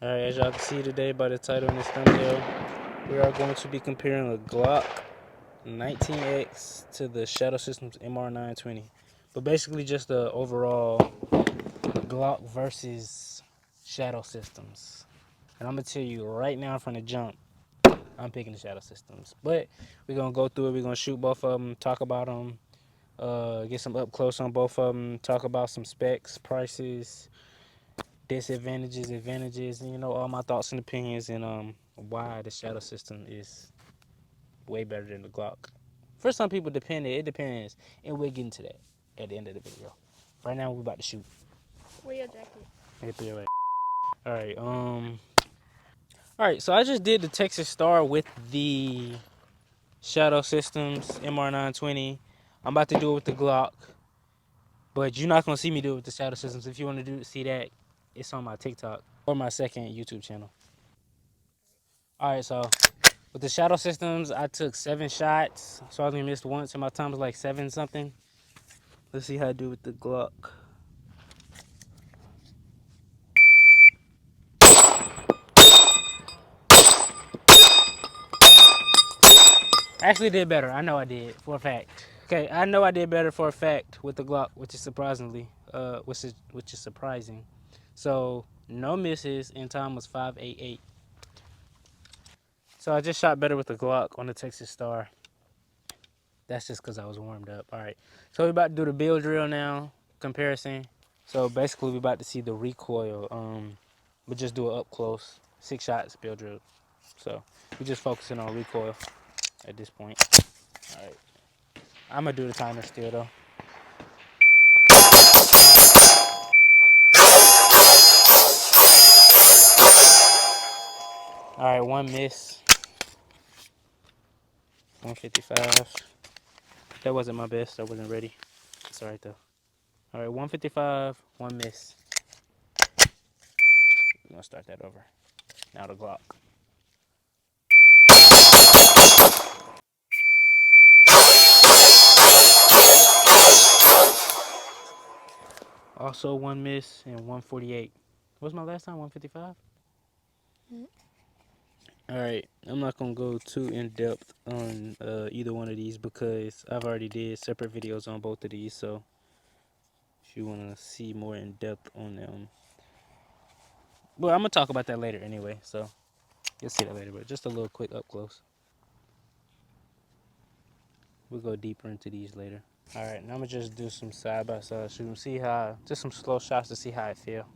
Alright, as y'all can see today by the title and this thumbnail, we are going to be comparing a Glock 19X to the Shadow Systems MR920. But basically just the overall Glock versus Shadow Systems. And I'm going to tell you right now from the jump, I'm picking the Shadow Systems. But we're going to go through it, we're going to shoot both of them, talk about them, get some up close on both of them, talk about some specs, prices, disadvantages, advantages, and all my thoughts and opinions, and why the Shadow System is way better than the Glock. For some people, it depends, and we'll get into that at the end of the video. Right now, we're about to shoot. Where your jacket? Right there. All right. So I just did the Texas Star with the Shadow Systems MR920. I'm about to do it with the Glock, but you're not gonna see me do it with the Shadow Systems. If you want to see that, it's on my TikTok or my second YouTube channel. All right, so with the Shadow Systems, I took 7 shots, so I only missed once, and my time was like 7 something. Let's see how I do with the Glock. I actually did better. I know I did for a fact. Okay, I know I did better for a fact with the Glock, which is which is surprising. So no misses, and time was 5.88. So I just shot better with the Glock on the Texas Star. That's just because I was warmed up. All right, so we're about to do the build drill now, comparison. So basically, we're about to see the recoil. We just do it up close, 6 shots build drill. So we're just focusing on recoil at this point. All right, I'm gonna do the timer still though. All right, 1 miss, 155. That wasn't my best. I wasn't ready. It's all right though. All right, 155, 1 miss. We're gonna start that over. Now the Glock. Also 1 miss and 148. What was my last time? 155? Alright, I'm not going to go too in depth on either one of these because I've already did separate videos on both of these. So if you want to see more in depth on them, well, I'm going to talk about that later anyway. So you'll see that later, but just a little quick up close. We'll go deeper into these later. Alright, now I'm going to just do some side by side shooting. See how, just some slow shots to see how it feel.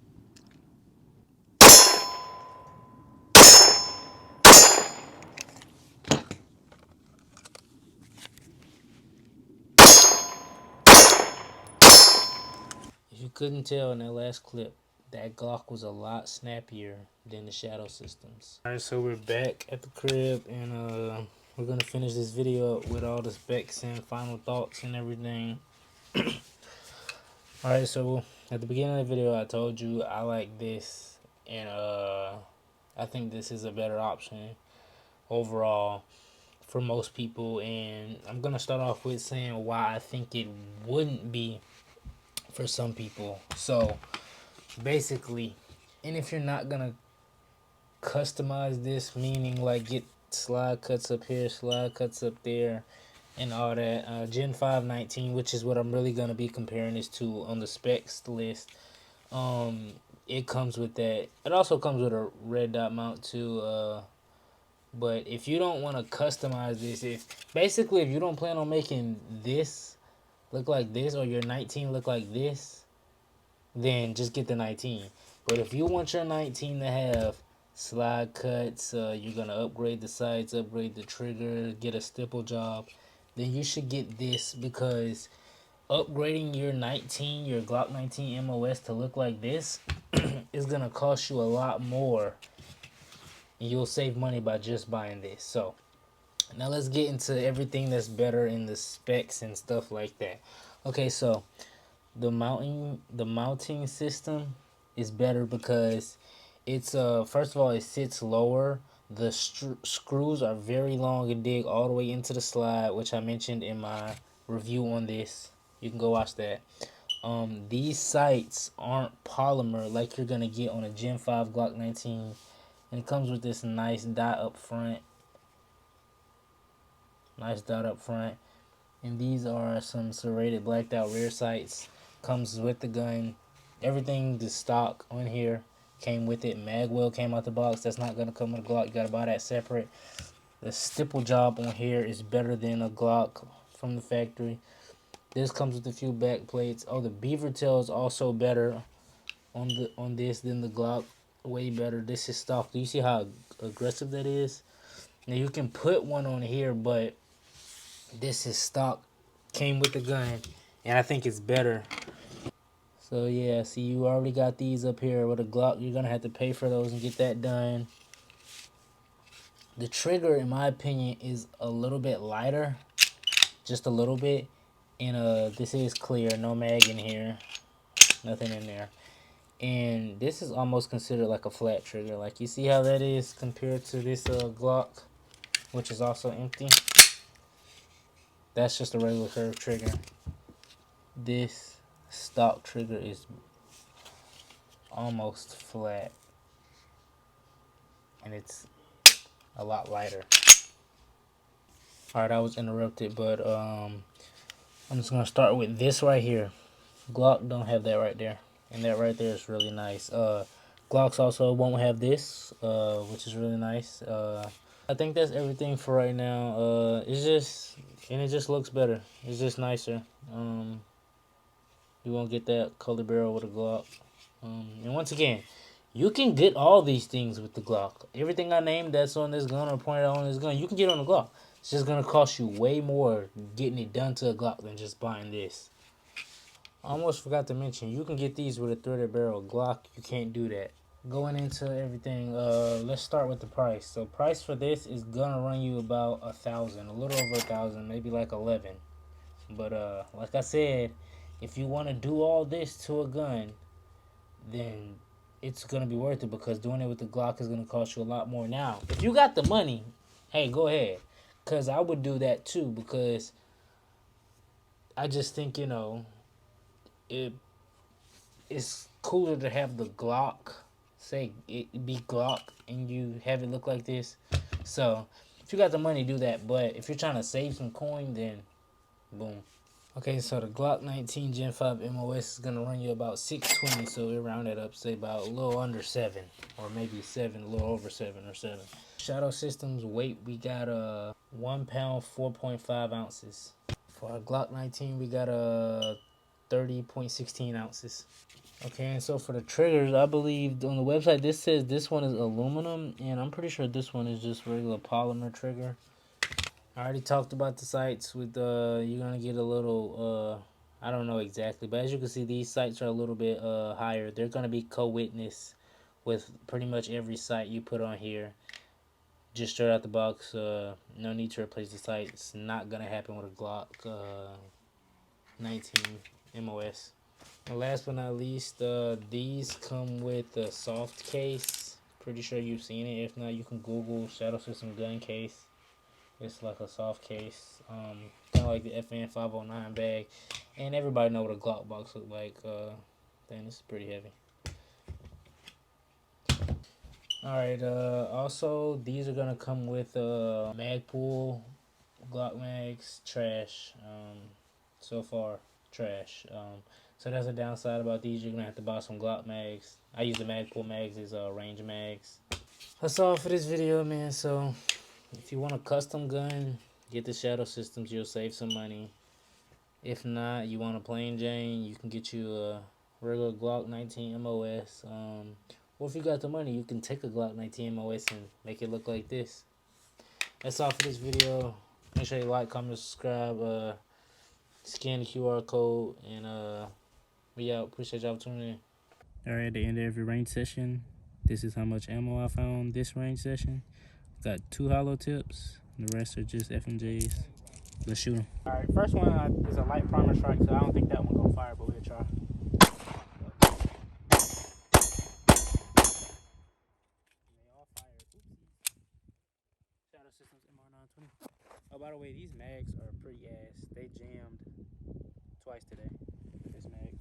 If you couldn't tell in that last clip, that Glock was a lot snappier than the Shadow Systems. Alright, so we're back at the crib, and we're gonna finish this video up with all the specs and final thoughts and everything. Alright, so at the beginning of the video I told you I like this, and I think this is a better option overall for most people, and I'm gonna start off with saying why I think it wouldn't be for some people. So basically, and if you're not gonna customize this, meaning like get slide cuts up here, slide cuts up there, and all that, Gen 519, which is what I'm really gonna be comparing this to on the specs list, it comes with that. It also comes with a red dot mount too, but if you don't want to customize this, if you don't plan on making this look like this or your 19 look like this, then just get the 19. But if you want your 19 to have slide cuts, you're going to upgrade the sights, upgrade the trigger, get a stipple job, then you should get this, because upgrading your 19, your Glock 19 MOS to look like this is going to cost you a lot more. And you'll save money by just buying this. So now let's get into everything that's better in the specs and stuff like that. Okay, so the mounting system is better because it's first of all, it sits lower. The screws are very long and dig all the way into the slide, which I mentioned in my review on this. You can go watch that. These sights aren't polymer like you're gonna get on a Gen 5 Glock 19, and it comes with this nice dot up front. Nice dot up front. And these are some serrated blacked out rear sights. Comes with the gun. Everything the stock on here came with it. Magwell came out the box. That's not gonna come with a Glock. You gotta buy that separate. The stipple job on here is better than a Glock from the factory. This comes with a few back plates. Oh, the beaver tail is also better on this than the Glock. Way better. This is stock. Do you see how aggressive that is? Now you can put one on here, but this is stock. Came with the gun, and I think it's better. So yeah, see, you already got these up here with a Glock. You're gonna have to pay for those and get that done. The trigger, in my opinion, is a little bit lighter, just a little bit. And this is clear, no mag in here, nothing in there. And this is almost considered like a flat trigger. Like, you see how that is compared to this Glock, which is also empty. That's just a regular curved trigger. This stock trigger is almost flat, and it's a lot lighter. Alright, I was interrupted, but I'm just gonna start with this right here. Glock don't have that right there, and that right there is really nice. Glocks also won't have this, which is really nice. I think that's everything for right now. It just looks better. It's just nicer. You won't get that color barrel with a Glock. And once again, you can get all these things with the Glock. Everything I named that's on this gun or pointed out on this gun, you can get on the Glock. It's just gonna cost you way more getting it done to a Glock than just buying this. I almost forgot to mention, you can get these with a threaded barrel. Glock, you can't do that. Going into everything, let's start with the price. So price for this is gonna run you about 1,000, a little over 1,000, maybe like 11. But like I said, if you want to do all this to a gun, then it's gonna be worth it, because doing it with the Glock is gonna cost you a lot more. Now, if you got the money, hey, go ahead, cause I would do that too, because I just think, it's cooler to have the Glock, say it be Glock, and you have it look like this. So if you got the money, do that. But if you're trying to save some coin, then boom. Okay, so the Glock 19 Gen 5 MOS is gonna run you about 620, so we round it up, say about a little under 7, or maybe 7, a little over 7 or 7. Shadow Systems weight, we got 1 pound 4.5 ounces. For our Glock 19, we got 30.16 ounces. Okay, and so for the triggers, I believe on the website this says this one is aluminum, and I'm pretty sure this one is just regular polymer trigger. I already talked about the sights with you're gonna get a little I don't know exactly, but as you can see, these sights are a little bit higher. They're gonna be co-witness with pretty much every sight you put on here. Just straight out the box, no need to replace the sights. Not gonna happen with a Glock 19 MOS. And last but not least, these come with a soft case. Pretty sure you've seen it. If not, you can Google Shadow System gun case. It's like a soft case, kind of like the FN 509 bag. And everybody know what a Glock box look like. Then it's pretty heavy. Alright, also these are gonna come with mag pool. Glock mags, trash. So far, trash. So that's a downside about these. You're gonna have to buy some Glock mags. I use the mag pool mags, these range mags. That's all for this video, man. So if you want a custom gun, get the Shadow Systems. You'll save some money. If not, you want a plain Jane, you can get you a regular Glock 19 MOS. Or if you got the money, you can take a Glock 19 MOS and make it look like this. That's all for this video. Make sure you like, comment, subscribe, scan the QR code, and we out. Appreciate y'all tuning in. Alright, at the end of every range session, this is how much ammo I found this range session. Got 2 hollow tips, and the rest are just FMJs. Let's shoot them. Alright, first one is a light primer strike, so I don't think that one gonna fire, but we'll try. They all fired. Oopsies. Shadow Systems MR920. Oh, by the way, these mags are pretty ass. They jammed twice today. his neck.